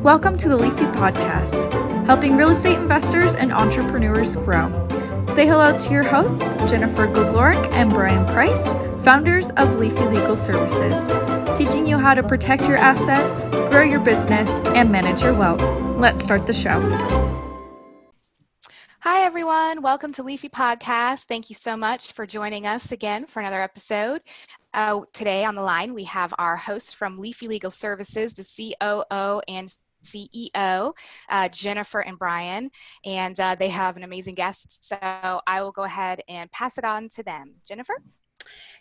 Welcome to the Leafy Podcast, helping real estate investors and entrepreneurs grow. Say hello to your hosts, Jennifer Goglorick and Brian Price, founders of Leafy Legal Services, teaching you how to protect your assets, grow your business, and manage your wealth. Let's start the show. Hi, everyone. Welcome to Leafy Podcast. Thank you so much for joining us again for another episode. Today on the line, we have our host from Leafy Legal Services, the COO and CEO, Jennifer and Brian, and they have an amazing guest. So I will go ahead and pass it on to them. Jennifer?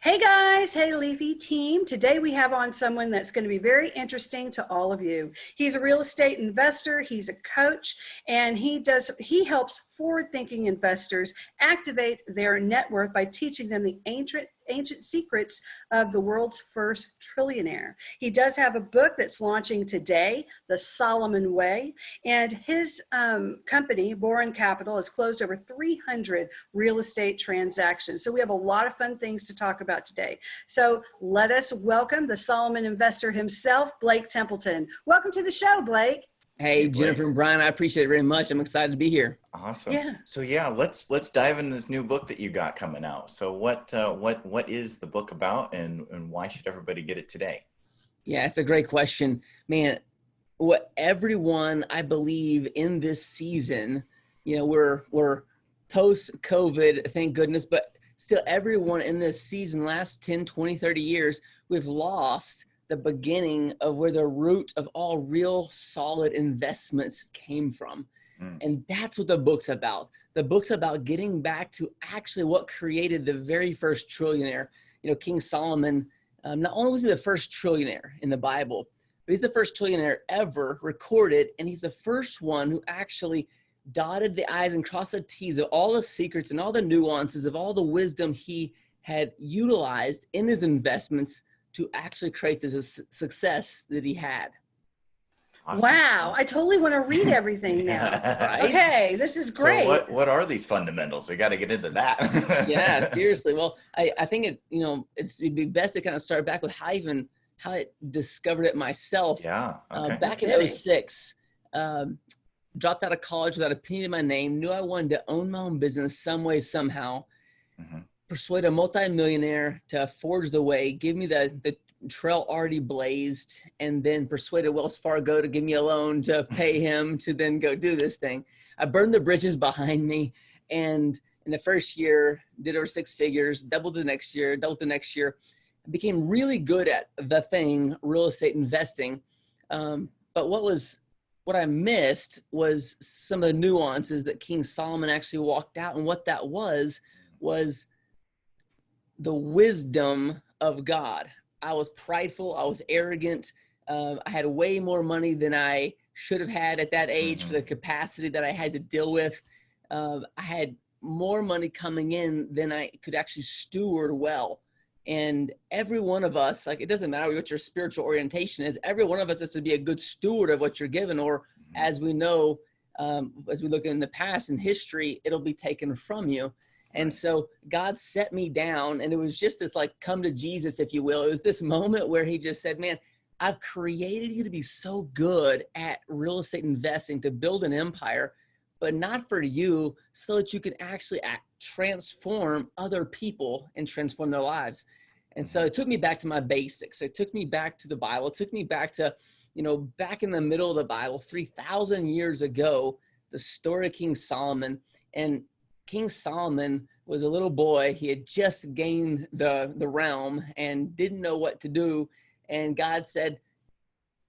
Hey guys, hey Leafy team. Today we have on someone that's going to be very interesting to all of you. He's a real estate investor, he's a coach, and he helps forward-thinking investors activate their net worth by teaching them the ancient secrets of the world's first trillionaire. He does have a book that's launching today, The Solomon Way, and his company, Boron Capital, has closed over 300 real estate transactions. So we have a lot of fun things to talk about today. So let us welcome the Solomon investor himself, Blake Templeton. Welcome to the show, Blake. Hey, Jennifer and Brian, I appreciate it very much. I'm excited to be here. Awesome. Yeah. So let's dive into this new book that you got coming out. So what is the book about, and why should everybody get it today? Yeah, it's a great question, man. What everyone, I believe, in this season, we're post-COVID, thank goodness, but still everyone in this season, last 10, 20, 30 years, we've lost the beginning of where the root of all real solid investments came from. And that's what the book's about. The book's about getting back to actually what created the very first trillionaire. King Solomon, not only was he the first trillionaire in the Bible, but he's the first trillionaire ever recorded. And he's the first one who actually dotted the I's and crossed the T's of all the secrets and all the nuances of all the wisdom he had utilized in his investments to actually create this success that he had. Awesome. Wow, I totally want to read everything now. Right? Okay, this is great. So what are these fundamentals? We got to get into that. Yeah, seriously. Well, I think it'd be best to kind of start back with how I discovered it myself. Yeah. Okay. Back in 2006, dropped out of college without a penny to my name, knew I wanted to own my own business some way, somehow. Mm-hmm. Persuade a multimillionaire to forge the way, give me the trail already blazed, and then persuaded Wells Fargo to give me a loan to pay him to then go do this thing. I burned the bridges behind me, and in the first year, did over 6 figures, doubled the next year, I became really good at the thing, real estate investing. But what I missed was some of the nuances that King Solomon actually walked out, and what that was the wisdom of God. I was prideful. I was arrogant. I had way more money than I should have had at that age for the capacity that I had to deal with. I had more money coming in than I could actually steward well. And every one of us, it doesn't matter what your spiritual orientation is, every one of us has to be a good steward of what you're given, or as we know, as we look in the past in history, it'll be taken from you. And so God set me down, and it was just this come to Jesus, if you will. It was this moment where he just said, man, I've created you to be so good at real estate investing, to build an empire, but not for you, so that you can actually transform other people and transform their lives. And so it took me back to my basics. It took me back to the Bible. It took me back to, back in the middle of the Bible, 3,000 years ago, the story of King Solomon. And King Solomon was a little boy. He had just gained the realm and didn't know what to do. And God said,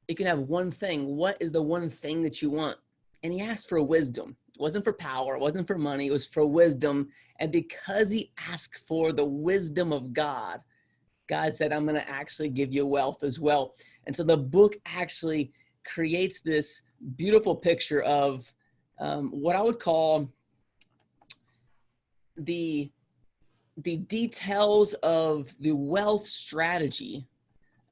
you can have one thing. What is the one thing that you want? And he asked for wisdom. It wasn't for power. It wasn't for money. It was for wisdom. And because he asked for the wisdom of God, God said, I'm going to actually give you wealth as well. And so the book actually creates this beautiful picture of what I would call the details of the wealth strategy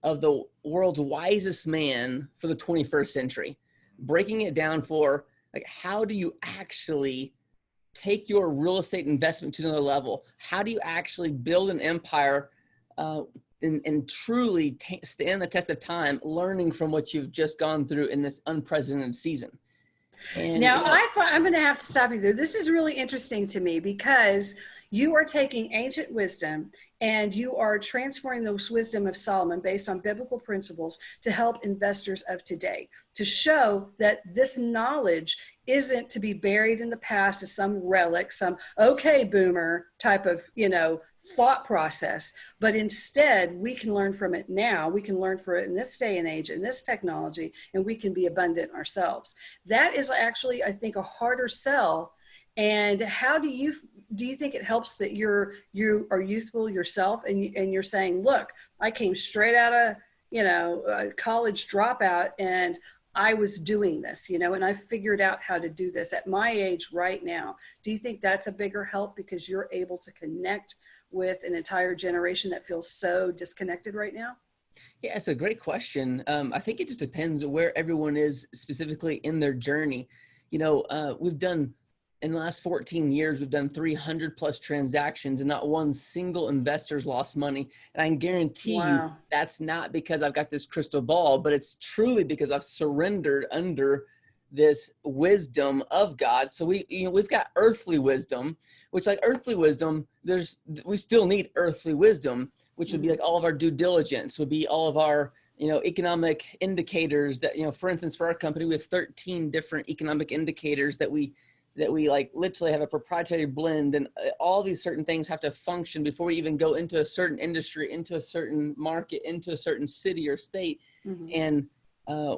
of the world's wisest man for the 21st century, breaking it down for how do you actually take your real estate investment to another level? How do you actually build an empire and truly stand the test of time, learning from what you've just gone through in this unprecedented season. And now, I'm going to have to stop you there. This is really interesting to me because you are taking ancient wisdom and you are transferring those wisdom of Solomon based on biblical principles to help investors of today, to show that this knowledge isn't to be buried in the past as some relic, some okay boomer type of, thought process, but instead we can learn from it now. We can learn from it in this day and age, in this technology, and we can be abundant ourselves. That is actually, I think, a harder sell. And how do you think it helps that you are youthful yourself and you're saying, look, I came straight out of, a college dropout and I was doing this, and I figured out how to do this at my age right now. Do you think that's a bigger help because you're able to connect with an entire generation that feels so disconnected right now? Yeah, it's a great question. I think it just depends where everyone is specifically in their journey. We've done, in the last 14 years, we've done 300 plus transactions and not one single investor's lost money. And I can guarantee you that's not because I've got this crystal ball, but it's truly because I've surrendered under this wisdom of God. So we've got earthly wisdom, which like earthly wisdom, we still need earthly wisdom, which would be like all of our due diligence, would be all of our, economic indicators that, for instance, for our company, we have 13 different economic indicators that we like literally have a proprietary blend, and all these certain things have to function before we even go into a certain industry, into a certain market, into a certain city or state. Mm-hmm. And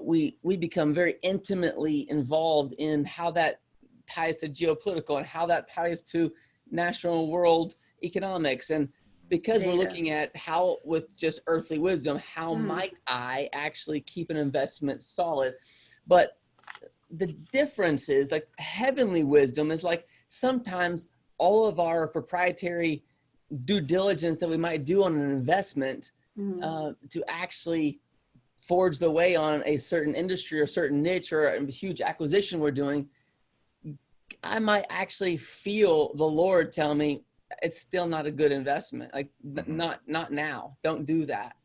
we become very intimately involved in how that ties to geopolitical and how that ties to national world economics. And because we're looking at how, with just earthly wisdom, how might I actually keep an investment solid? But the difference is like heavenly wisdom is like sometimes all of our proprietary due diligence that we might do on an investment to actually forge the way on a certain industry or certain niche or a huge acquisition we're doing, I might actually feel the Lord tell me it's still not a good investment. Like not now, don't do that.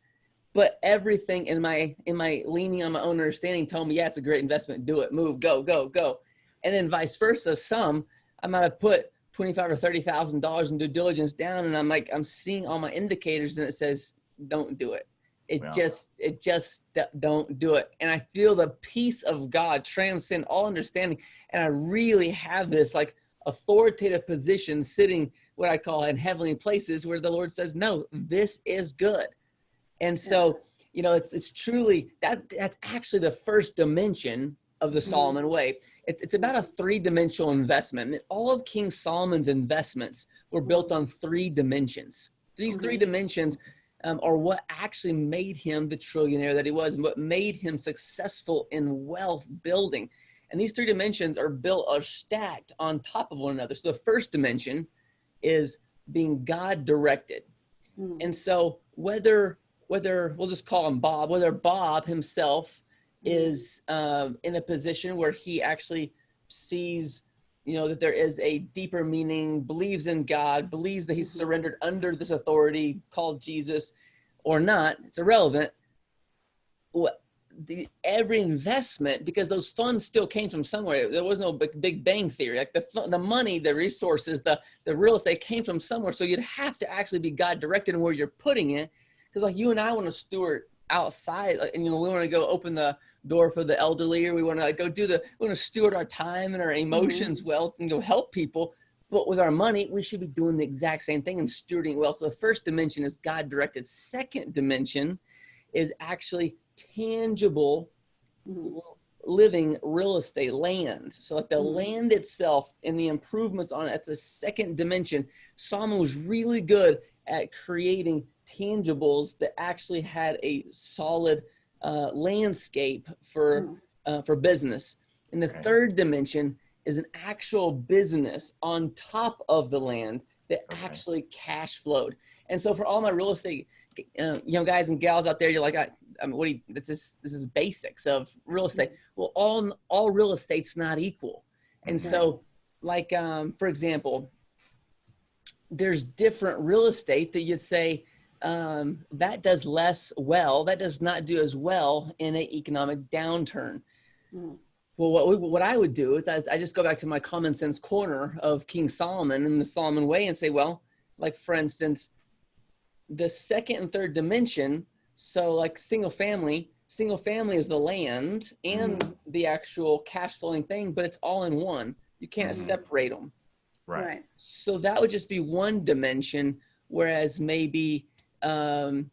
But everything in my leaning on my own understanding told me, yeah, it's a great investment. Do it, move, go. And then vice versa. I might have put $25,000 or $30,000 in due diligence down, and I'm seeing all my indicators, and it says, don't do it. It just don't do it. And I feel the peace of God transcend all understanding. And I really have this like authoritative position sitting what I call in heavenly places where the Lord says, no, this is good. And so, it's truly that's actually the first dimension of the Solomon way. It's about a 3-dimensional investment. And all of King Solomon's investments were built on 3 dimensions. These 3 dimensions are what actually made him the trillionaire that he was and what made him successful in wealth building. And these 3 dimensions are stacked on top of one another. So the first dimension is being God directed. And so whether we'll just call him Bob, whether Bob himself is in a position where he actually sees, that there is a deeper meaning, believes in God, believes that he's surrendered under this authority called Jesus or not, it's irrelevant. Every investment, because those funds still came from somewhere. There was no big bang theory. Like the money, the resources, the real estate came from somewhere. So you'd have to actually be God directed in where you're putting it. Because like you and I want to steward outside, and we want to go open the door for the elderly, or we want to we want to steward our time and our emotions well and go help people. But with our money, we should be doing the exact same thing and stewarding it well. So the first dimension is God directed. Second dimension is actually tangible living real estate, land. So like the land itself and the improvements on it, that's the second dimension. Solomon was really good at creating tangibles that actually had a solid landscape for business. And the third dimension is an actual business on top of the land that actually cash flowed. And so for all my real estate, guys and gals out there, you're like, this is basics of real estate. Well, all real estate's not equal. And so like, for example, there's different real estate that you'd say, that does less well. That does not do as well in an economic downturn. Well, what I would do is I just go back to my common sense corner of King Solomon and the Solomon way and say, well, like for instance, the second and third dimension. So like single family is the land and the actual cash flowing thing, but it's all in one. You can't separate them. Right. So that would just be one dimension. Whereas maybe a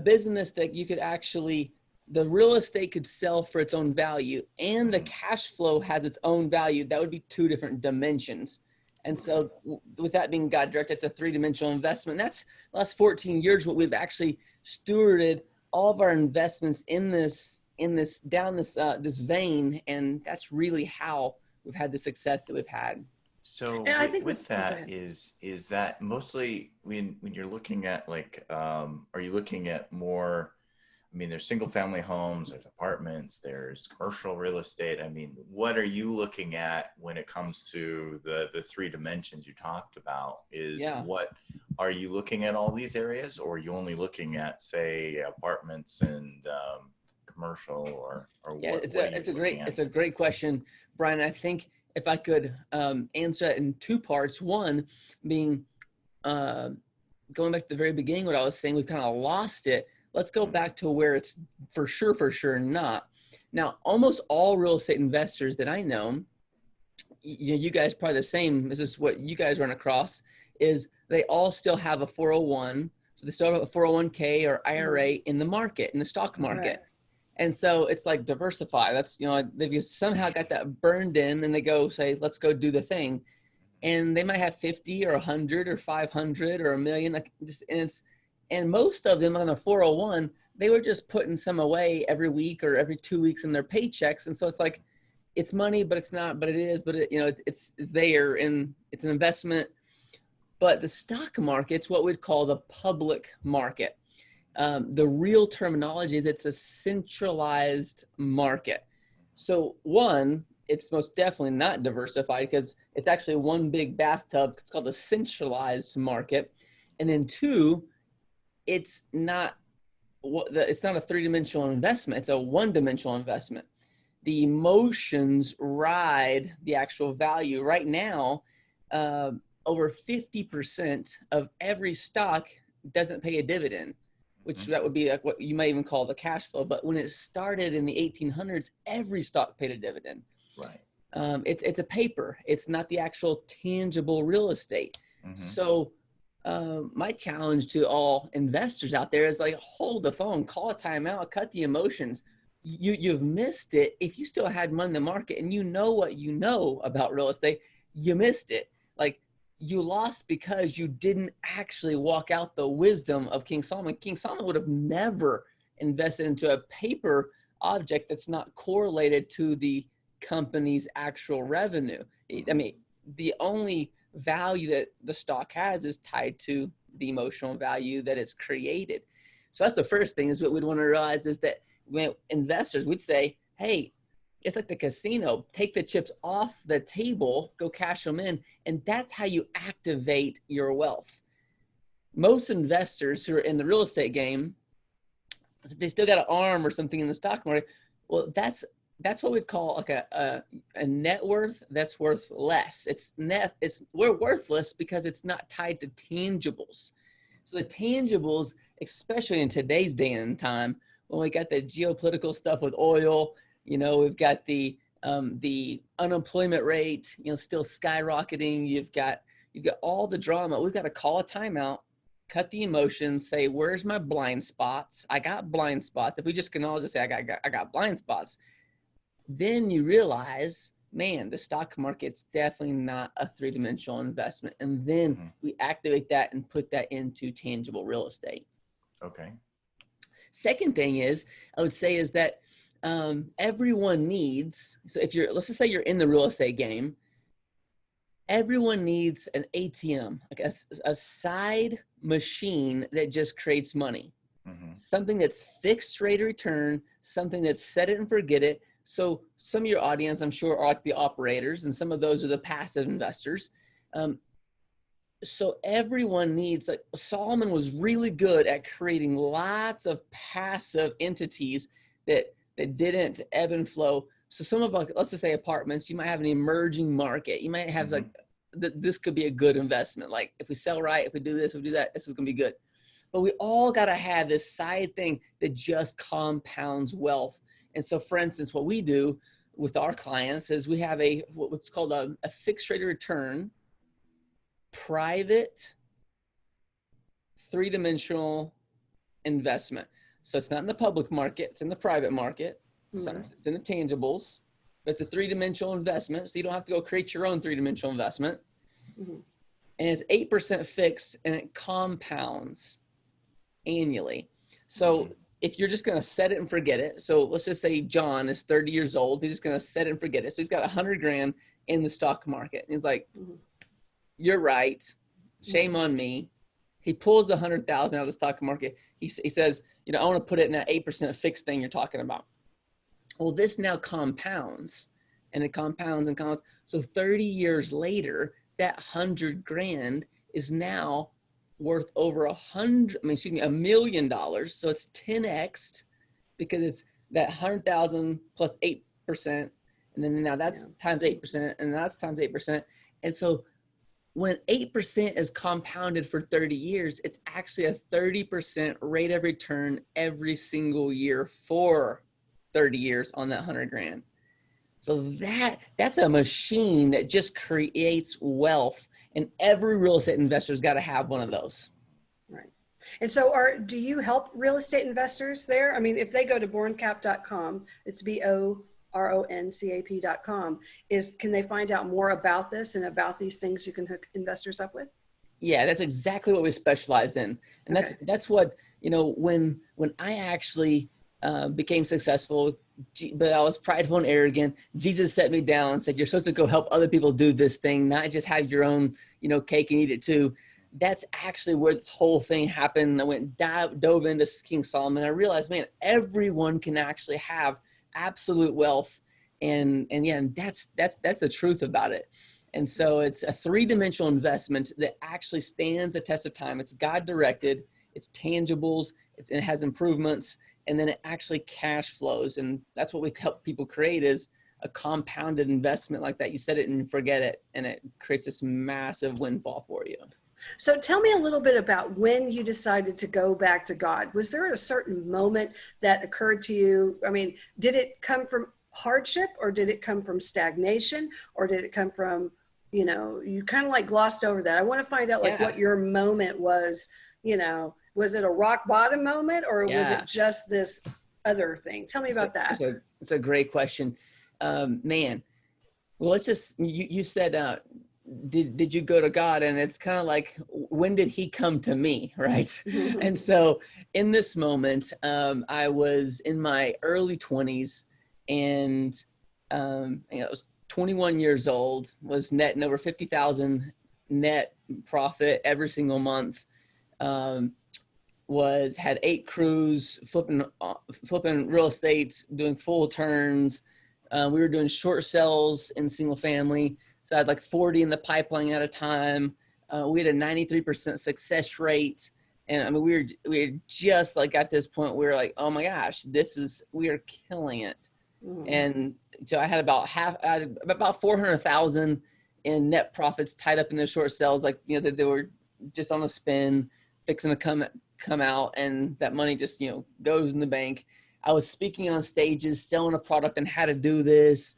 business that you could actually, the real estate could sell for its own value and the cash flow has its own value. That would be two different dimensions. And so with that being God directed, it's a three-dimensional investment. That's the last 14 years what we've actually stewarded all of our investments in this vein. And that's really how we've had the success that we've had. So And I think with that is that mostly when you're looking at like, are you looking at more, I mean, there's single family homes, there's apartments, there's commercial real estate. I mean, what are you looking at when it comes to the three dimensions you talked about? What are you looking at all these areas, or are you only looking at, say, apartments and commercial or what? It's a great question, Brian. I think if I could answer it in two parts, one being going back to the very beginning, what I was saying, we've kind of lost it. Let's go back to where it's for sure not. Now, almost all real estate investors that I know, you guys probably the same, this is what you guys run across, is they all still have a 401. So they still have a 401k or IRA in the market, in the stock market. Right. And so it's like diversify. That's, they've somehow got that burned in and they go say, let's go do the thing. And they might have 50 or 100 or 500 or $1 million. And most of them on their 401, they were just putting some away every week or every 2 weeks in their paychecks. And so it's like, it's money, but it's not, but it is, but it's there and it's an investment. But the stock market's what we'd call the public market. The real terminology is it's a centralized market. So one, it's most definitely not diversified because it's actually one big bathtub. It's called a centralized market. And then two, it's not a three-dimensional investment. It's a one-dimensional investment. The emotions ride the actual value. Right now, over 50% of every stock doesn't pay a dividend, which that would be like what you might even call the cash flow. But when it started in the 1800s, every stock paid a dividend. Right. It's a paper. It's not the actual tangible real estate. So my challenge to all investors out there is like, hold the phone, call a timeout, cut the emotions. You've missed it. If you still had money in the market and you know what you know about real estate, you missed it. Like you lost because you didn't actually walk out the wisdom of King Solomon. King Solomon would have never invested into a paper object that's not correlated to the company's actual revenue. I mean, the only value that the stock has is tied to the emotional value that it's created. So that's the first thing is what we'd want to realize is that when investors, we'd say, hey, it's like the casino, take the chips off the table, go cash them in. And that's how you activate your wealth. Most investors who are in the real estate game, they still got an arm or something in the stock market. Well, that's what we'd call like a net worth that's worth less. We're worthless because it's not tied to tangibles. So the tangibles, especially in today's day and time, when we got the geopolitical stuff with oil, we've got the unemployment rate, still skyrocketing. You've got all the drama. We've got to call a timeout, cut the emotions, say, where's my blind spots? I got blind spots. If we just can all just say, I got blind spots. Then you realize, man, the stock market's definitely not a three-dimensional investment. And then we activate that and put that into tangible real estate. Okay. Second thing is, I would say is that everyone needs, so if let's just say you're in the real estate game, everyone needs an ATM, like a side machine that just creates money. Something that's fixed rate of return, something that's set it and forget it. So some of your audience, I'm sure, are like the operators, and some of those are the passive investors. So everyone needs, like Solomon was really good at creating lots of passive entities that didn't ebb and flow. So some of, like, let's just say apartments, you might have an emerging market. You might have like, this could be a good investment. Like if we sell right, if we do this, if we do that, this is gonna be good. But we all gotta have this side thing that just compounds wealth. And so for instance, what we do with our clients is we have what's called a fixed rate of return, private, three-dimensional investment. So it's not in the public market, it's in the private market. It's in the tangibles, but it's a three-dimensional investment. So you don't have to go create your own three-dimensional investment. And it's 8% fixed and it compounds annually. So if you're just going to set it and forget it. So let's just say John is 30 years old. He's just going to set it and forget it. So he's got 100 grand in the stock market. And he's like, you're right. Shame on me. He pulls the 100,000 out of the stock market. He says, you know, I want to put it in that 8% fixed thing you're talking about. Well, this now compounds and it compounds and compounds. So 30 years later, that 100 grand is now worth over $1 million. So it's 10x because it's that 100,000 plus 8%. And then now that's times 8% and that's times 8%. And so when 8% is compounded for 30 years, it's actually a 30% rate of return every single year for 30 years on that 100 grand. So that's a machine that just creates wealth, and every real estate investor's got to have one of those. Right. And so do you help real estate investors there? I mean, if they go to boroncap.com, it's BORONCAP.com, can they find out more about this and about these things you can hook investors up with? Yeah, that's exactly what we specialize in. And that's what, you know, when I actually became successful, but I was prideful and arrogant, Jesus set me down and said, you're supposed to go help other people do this thing, not just have your own, you know, cake and eat it too. That's actually where this whole thing happened. I dove into King Solomon. I realized, man, everyone can actually have absolute wealth. And that's the truth about it. And so it's a three-dimensional investment that actually stands the test of time. It's God directed, it's tangibles, it has improvements, and then it actually cash flows. And that's what we help people create, is a compounded investment like that. You set it and forget it, and it creates this massive windfall for you. So tell me a little bit about when you decided to go back to God. Was there a certain moment that occurred to you? I mean, did it come from hardship, or did it come from stagnation, or did it come from, you know, you kind of like glossed over that. I want to find out what your moment was. You know, was it a rock bottom moment, or was it just this other thing? Tell me about that. It's a great question. Man, well, let's just, you said, did you go to God? And it's kind of like, when did he come to me? Right. And so in this moment, I was in my early 20s, and, I was 21 years old, was netting over 50,000 net profit every single month. Had 8 crews, flipping real estate, doing full turns. We were doing short sales in single family. So I had like 40 in the pipeline at a time. We had a 93% success rate. And I mean, we were just like at this point, we were like, oh my gosh, we are killing it. And so I had about 400,000 in net profits tied up in the short sales. Like, you know, that they were just on a spin, fixing to come out, and that money just, you know, goes in the bank. I was speaking on stages, selling a product and how to do this.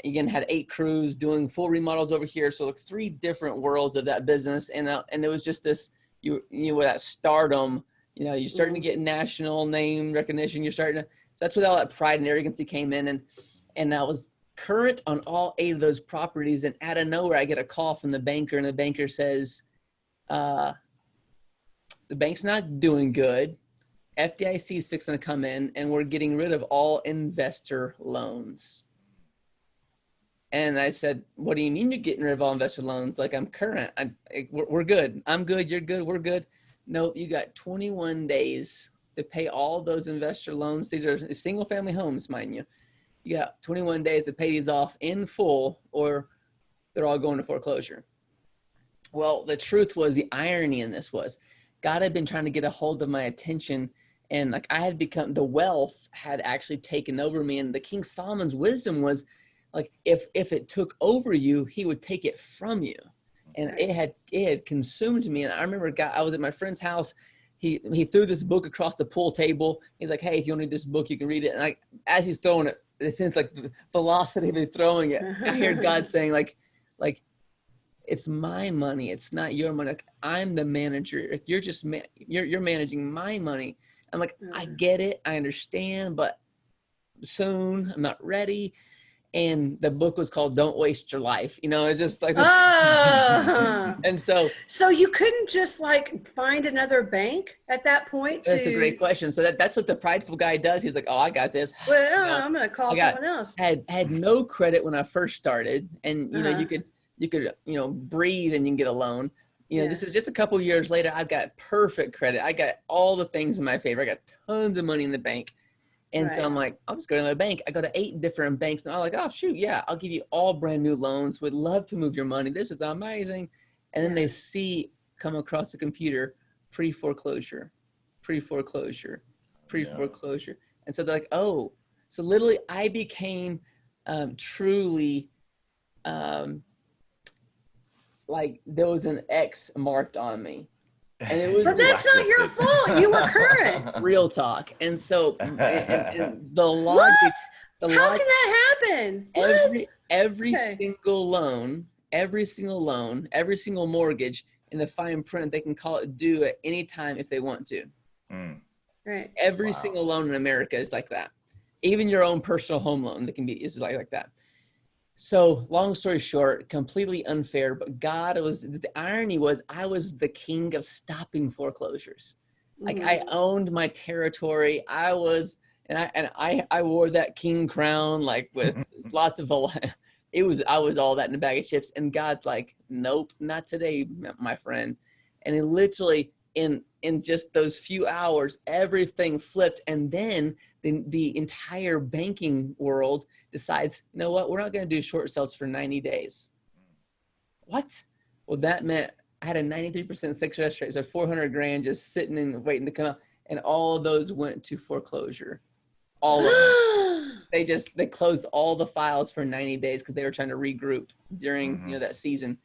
Again, had 8 crews doing full remodels over here. So like 3 different worlds of that business. And it was just this, you know, that stardom, you know, you're starting to get national name recognition. So that's where all that pride and arrogancy came in. And I was current on all 8 of those properties. And out of nowhere, I get a call from the banker, and the banker says, the bank's not doing good. FDIC is fixing to come in, and we're getting rid of all investor loans. And I said, what do you mean you're getting rid of all investor loans? Like, I'm current. We're good. I'm good. You're good. We're good. Nope. You got 21 days to pay all those investor loans. These are single family homes, mind you. You got 21 days to pay these off in full, or they're all going to foreclosure. Well, the truth was, the irony in this was God had been trying to get a hold of my attention, and like I had become, the wealth had actually taken over me. And the King Solomon's wisdom was like, if it took over you, he would take it from you. And it had consumed me. And I remember I was at my friend's house. He threw this book across the pool table. He's like, hey, if you want to read this book, you can read it. And as he's throwing it, it seems like the velocity of it throwing it. I hear God saying like, it's my money. It's not your money. Like, I'm the manager. You're just, you're managing my money. I'm like, I get it. I understand, but soon. I'm not ready. And the book was called Don't Waste Your Life. It's just like this. And so you couldn't just like find another bank at that point? That's a great question. So that's what the prideful guy does. He's like, oh, I got this. Well, I'm going to call someone else. Had no credit when I first started. And, you could, breathe and you can get a loan. This is just a couple years later. I've got perfect credit. I got all the things in my favor. I got tons of money in the bank. And so I'm like, I'll just go to my bank. I go to 8 different banks. And I'm like, oh, shoot, yeah, I'll give you all brand new loans. Would love to move your money. This is amazing. And then they come across the computer, pre-foreclosure. And so they're like, oh, so literally I became truly like there was an X marked on me. And it was, but that's not your fault. You were current. Real talk. And so and the logic. How can that happen? Every single loan, every single mortgage in the fine print, they can call it due at any time if they want to. Right. Every single loan in America is like that. Even your own personal home loan is like that. So long story short, completely unfair, but the irony was I was the king of stopping foreclosures. Like I owned my territory. I wore that king crown, like with lots of, I was all that in a bag of chips. And God's like, nope, not today, my friend. And it literally in just those few hours, everything flipped. And then the entire banking world decides, you know what, we're not going to do short sales for 90 days. What? Well, that meant I had a 93% success rate. So 400 grand just sitting and waiting to come out. And all of those went to foreclosure. All of them. They closed all the files for 90 days because they were trying to regroup during, that season.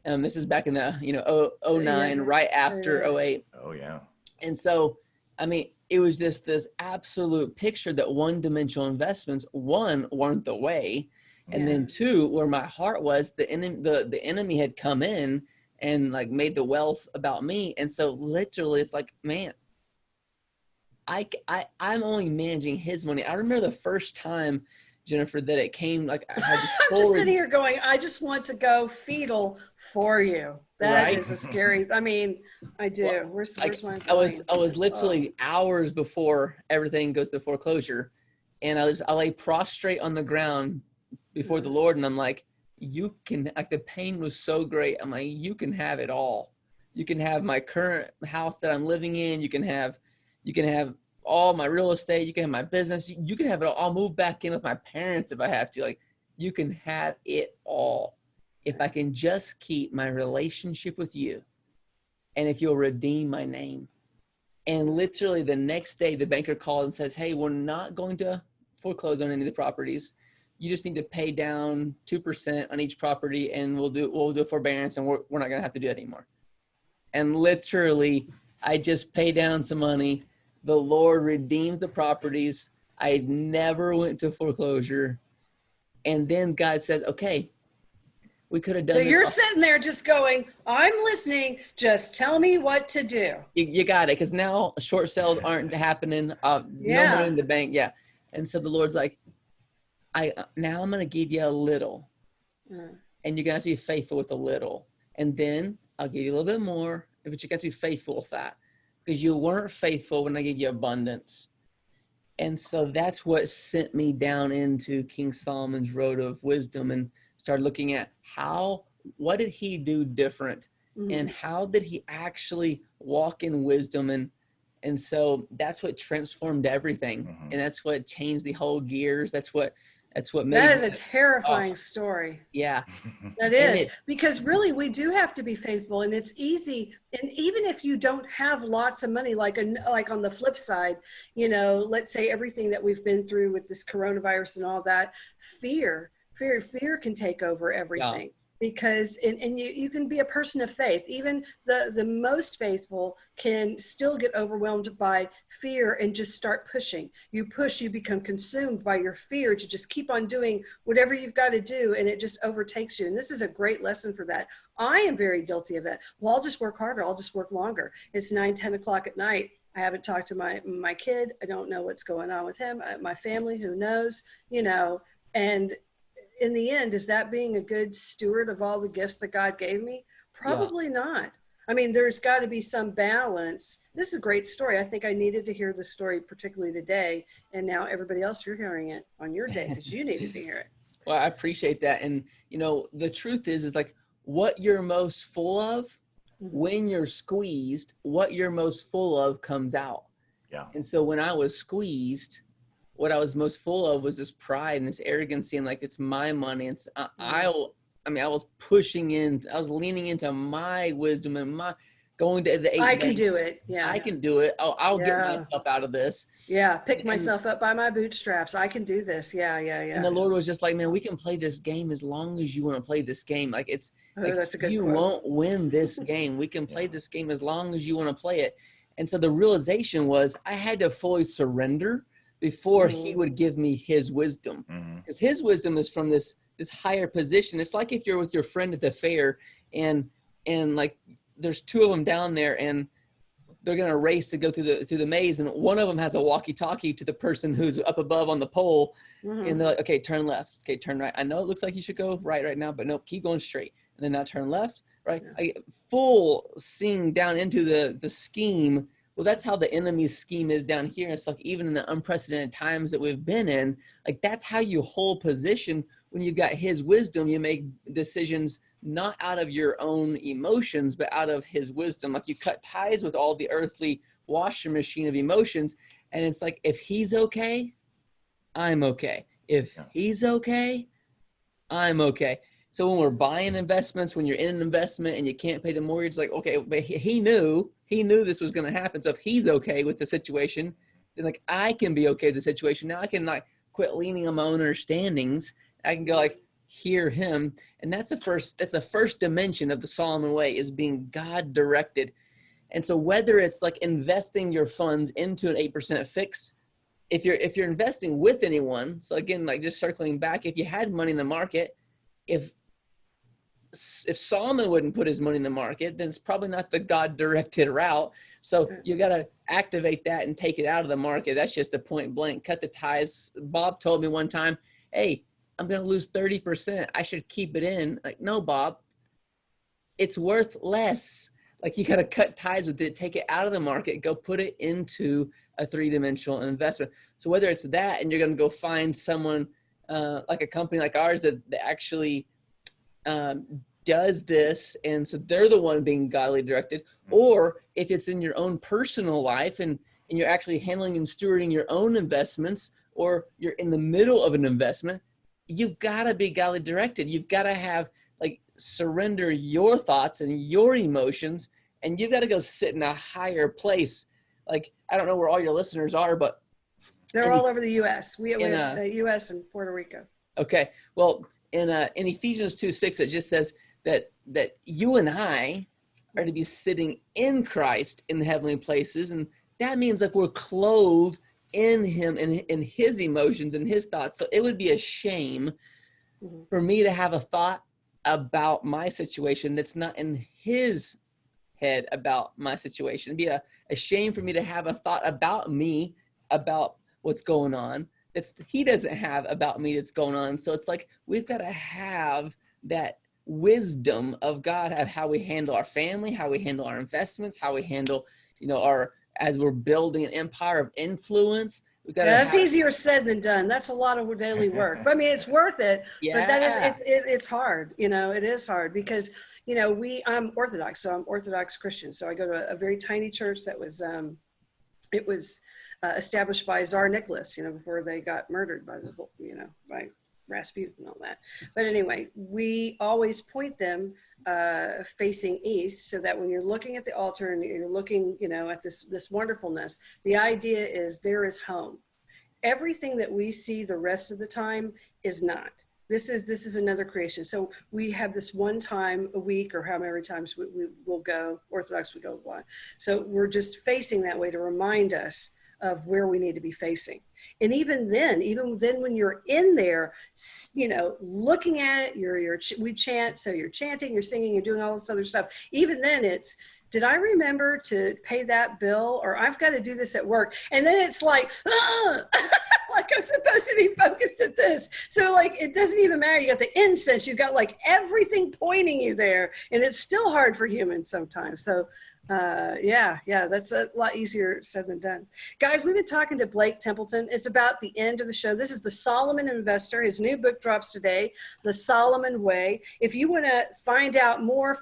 This is back in the, 09, right after 08. Oh yeah. And so, I mean, it was this absolute picture that one-dimensional investments, one, weren't the way. And then 2, where my heart was, the enemy had come in and like made the wealth about me. And so literally it's like, man, I'm only managing his money. I remember the first time, Jennifer, that it came, like I had this I'm just sitting here going, I just want to go fetal for you. That is a scary, I mean, I do. Well, where's my I was literally hours before everything goes to foreclosure. And I lay prostrate on the ground before the Lord. And I'm like, you can, like the pain was so great. I'm like, you can have it all. You can have my current house that I'm living in. You can have all my real estate. You can have my business. You can have it all. I'll move back in with my parents if I have to. Like, you can have it all if I can just keep my relationship with you, and if you'll redeem my name. And literally the next day, the banker called and says, hey, we're not going to foreclose on any of the properties. You just need to pay down 2% on each property, and we'll do forbearance, and we're not going to have to do it anymore. And literally, I just paid down some money. The Lord redeemed the properties. I never went to foreclosure. And then God says, okay, we could have done so this. You're sitting there just going, I'm listening. Just tell me what to do. You got it. Because now short sales aren't happening. No more in the bank. Yeah. And so the Lord's like, now I'm going to give you a little. And you're going to have to be faithful with a little. And then I'll give you a little bit more. But you got to be faithful with that. Because you weren't faithful when I gave you abundance. And so that's what sent me down into King Solomon's road of wisdom and started looking at what did he do different? And how did he actually walk in wisdom? And so that's what transformed everything. And that's what changed the whole gears. That's what That's what made That is a me, terrifying story. yeah. That And is, because really we do have to be faithful, and it's easy. And even if you don't have lots of money, like on the flip side, let's say everything that we've been through with this coronavirus and all that, fear can take over everything. Because and you can be a person of faith. Even the most faithful can still get overwhelmed by fear and just start pushing. You become consumed by your fear to just keep on doing whatever you've got to do, and it just overtakes you. And this is a great lesson for that. I am very guilty of that. Well, I'll just work harder. I'll just work longer. It's 9-10 o'clock at night. I haven't talked to my kid. I don't know what's going on with him. My family, who knows, and in the end, is that being a good steward of all the gifts that God gave me? Probably not. I mean, there's got to be some balance. This is a great story. I think I needed to hear this story, particularly today. And now everybody else, you're hearing it on your day because you needed to hear it. Well, I appreciate that. And, the truth is like what you're most full of, when you're squeezed, what you're most full of comes out. Yeah. And so when I was squeezed, what I was most full of was this pride and this arrogance, and like, it's my money. It's I was pushing in, I was leaning into my wisdom and going to the 8 I can do it. Yeah. I can do it. I'll get myself out of this. Yeah. Pick myself up by my bootstraps. I can do this. Yeah. And the Lord was just like, man, we can play this game as long as you want to play this game. Like that's a good you quote. won't win this game. We can play this game as long as you want to play it. And so the realization was I had to fully surrender before he would give me his wisdom. Because his wisdom is from this higher position. It's like if you're with your friend at the fair and like there's two of them down there and they're going to race to go through the maze, and one of them has a walkie-talkie to the person who's up above on the pole, and they're like, okay, turn left, okay, turn right. I know it looks like you should go right now, but nope, keep going straight. And then now turn left, right? Full seeing down into the scheme. Well, that's how the enemy's scheme is down here. It's like even in the unprecedented times that we've been in, like that's how you hold position. When you've got his wisdom, you make decisions not out of your own emotions, but out of his wisdom. Like you cut ties with all the earthly washing machine of emotions. And it's like, if he's okay, I'm okay. If he's okay, I'm okay. So when we're buying investments, when you're in an investment and you can't pay the mortgage, like, okay, but he knew this was going to happen. So if he's okay with the situation, then like I can be okay with the situation. Now I can like quit leaning on my own understandings. I can go like hear him. And that's the first dimension of the Solomon way, is being God directed. And so whether it's like investing your funds into an 8% fix, if you're investing with anyone, so again, like just circling back, if you had money in the market, if Solomon wouldn't put his money in the market, then it's probably not the God-directed route. So you got to activate that and take it out of the market. That's just a point blank. Cut the ties. Bob told me one time, hey, I'm going to lose 30%. I should keep it in. Like, no, Bob, it's worth less. Like you got to cut ties with it, take it out of the market, go put it into a 3-dimensional investment. So whether it's that, and you're going to go find someone like a company like ours that actually does this, and so they're the one being godly directed, or if it's in your own personal life and you're actually handling and stewarding your own investments, or you're in the middle of an investment, you've got to be godly directed. You've got to have like surrender your thoughts and your emotions, and you've got to go sit in a higher place. Like, I don't know where all your listeners are, but they're all over the U.S. We have the U.S. and Puerto Rico. Okay. Well, in Ephesians 2:6, it just says that you and I are to be sitting in Christ in the heavenly places. And that means like we're clothed in him and in his emotions and his thoughts. So it would be a shame for me to have a thought about my situation that's not in his head about my situation. It'd be a shame for me to have a thought about me, about what's going on, he doesn't have about me that's going on. So it's like we've got to have that wisdom of God, of how we handle our family, how we handle our investments, how we handle, as we're building an empire of influence. That's easier said than done. That's a lot of daily work. But I mean, it's worth it. Yeah. But that is, it's hard. It is hard because, I'm Orthodox, so I'm Orthodox Christian. So I go to a very tiny church that was, established by Tsar Nicholas, before they got murdered by by Rasputin and all that. But anyway, we always point them facing east, so that when you're looking at the altar and you're looking, at this wonderfulness, the idea is there is home. Everything that we see the rest of the time is not. This is another creation. So we have this one time a week, or how many times we will go, Orthodox we go one. So we're just facing that way to remind us of where we need to be facing. And even then when you're in there, looking at it, we chant, so you're chanting, you're singing, you're doing all this other stuff. Even then it's, did I remember to pay that bill? Or I've got to do this at work. And then it's like, like I'm supposed to be focused at this. So like, it doesn't even matter. You got the incense, you've got like everything pointing you there. And it's still hard for humans sometimes. So that's a lot easier said than done. Guys, we've been talking to Blake Templeton. It's about the end of the show. This is the Solomon Investor. His new book drops today, The Solomon Way. If you want to find out more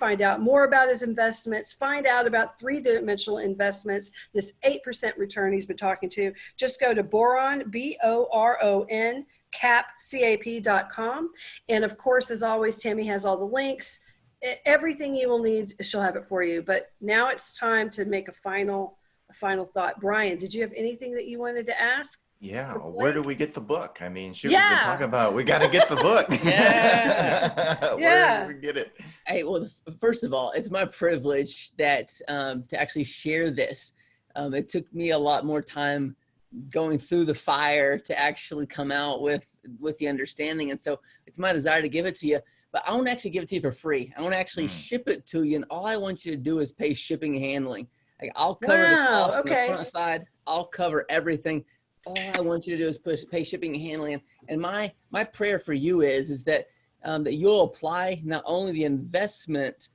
about his investments, find out about three-dimensional investments, this 8% return he's been talking to, just go to Boron, BORON, cap.com. And of course, as always, Tammy has all the links. Everything you will need, she'll have it for you. But now it's time to make a final thought. Brian, did you have anything that you wanted to ask? Yeah. Where do we get the book? I mean, we've been talking about, we got to get the book. Where do we get it? Hey, well, first of all, it's my privilege that to actually share this. It took me a lot more time going through the fire to actually come out with the understanding. And so it's my desire to give it to you. But I want to actually give it to you for free. I want to actually ship it to you, and all I want you to do is pay shipping and handling. Like, I'll cover the cost on the front side. I'll cover everything. All I want you to do is pay shipping and handling. And my prayer for you is that that you'll apply not only the investment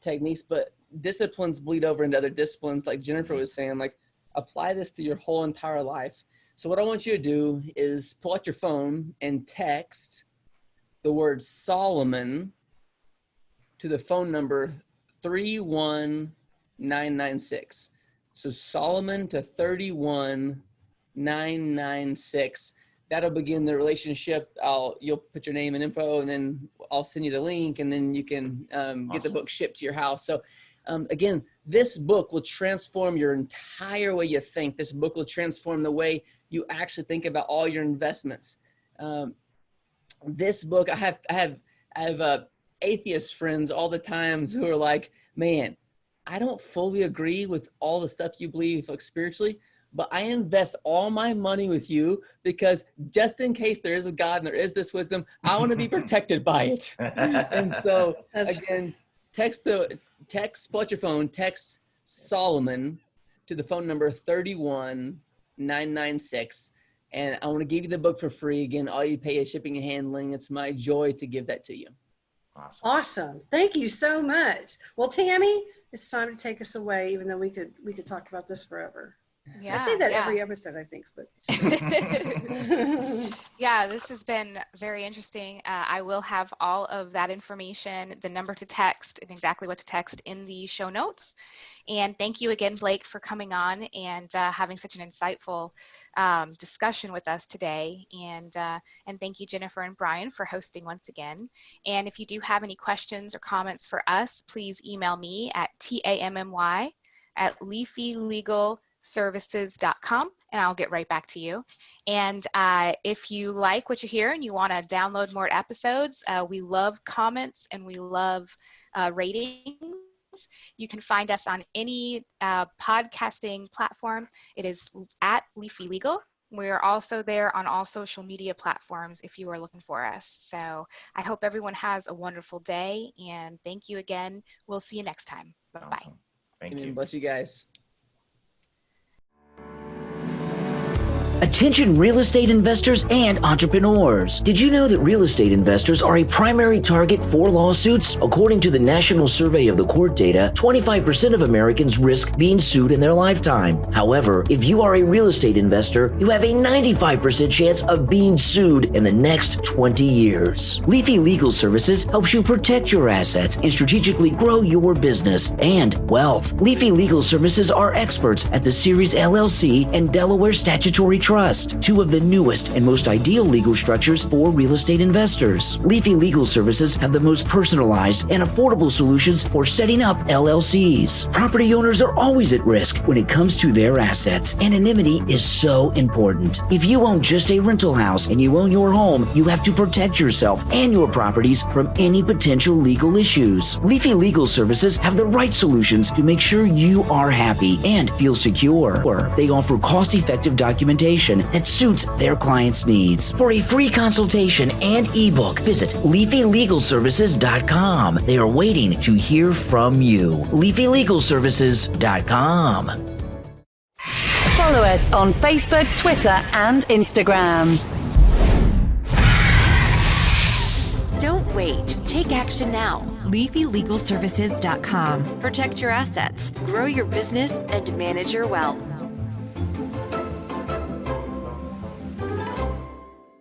techniques, but disciplines bleed over into other disciplines. Like Jennifer was saying, like, apply this to your whole entire life. So what I want you to do is pull out your phone and text the word Solomon to the phone number 31996. So Solomon to 31996. That'll begin the relationship. You'll put your name and info, and then I'll send you the link, and then you can get the book shipped to your house. So again, this book will transform your entire way you think. This book will transform the way you actually think about all your investments. This book, I have atheist friends all the times who are like, man, I don't fully agree with all the stuff you believe, like, spiritually, but I invest all my money with you because just in case there is a God and there is this wisdom, I want to be protected by it. And so again, pull out your phone, text Solomon to the phone number 31996. And I want to give you the book for free. Again, all you pay is shipping and handling. It's my joy to give that to you. Awesome. Thank you so much. Well, Tammy, it's time to take us away, even though we could talk about this forever. Yeah, I say that every episode, I think, but yeah, this has been very interesting. I will have all of that information, the number to text and exactly what to text, in the show notes. And thank you again, Blake, for coming on and having such an insightful discussion with us today. And thank you, Jennifer and Brian, for hosting once again. And if you do have any questions or comments for us, please email me at tammy@leafylegalservices.com, and I'll get right back to you. And if you like what you hear and you want to download more episodes, we love comments and we love ratings. You can find us on any podcasting platform. It is at Leafy Legal. We're also there on all social media platforms if you are looking for us. So I hope everyone has a wonderful day, and thank you again. We'll see you next time. Bye-bye. Awesome. Thank you. Bless you guys. Attention real estate investors and entrepreneurs. Did you know that real estate investors are a primary target for lawsuits? According to the National Survey of the Court data, 25% of Americans risk being sued in their lifetime. However, if you are a real estate investor, you have a 95% chance of being sued in the next 20 years. Leafy Legal Services helps you protect your assets and strategically grow your business and wealth. Leafy Legal Services are experts at the Series LLC and Delaware Statutory Trust, two of the newest and most ideal legal structures for real estate investors. Leafy Legal Services have the most personalized and affordable solutions for setting up LLCs. Property owners are always at risk when it comes to their assets. Anonymity is so important. If you own just a rental house and you own your home, you have to protect yourself and your properties from any potential legal issues. Leafy Legal Services have the right solutions to make sure you are happy and feel secure. They offer cost-effective documentation that suits their clients' needs. For a free consultation and ebook, visit leafylegalservices.com. They are waiting to hear from you. leafylegalservices.com. Follow us on Facebook, Twitter, and Instagram. Don't wait. Take action now. LeafyLegalServices.com. Protect your assets, grow your business, and manage your wealth.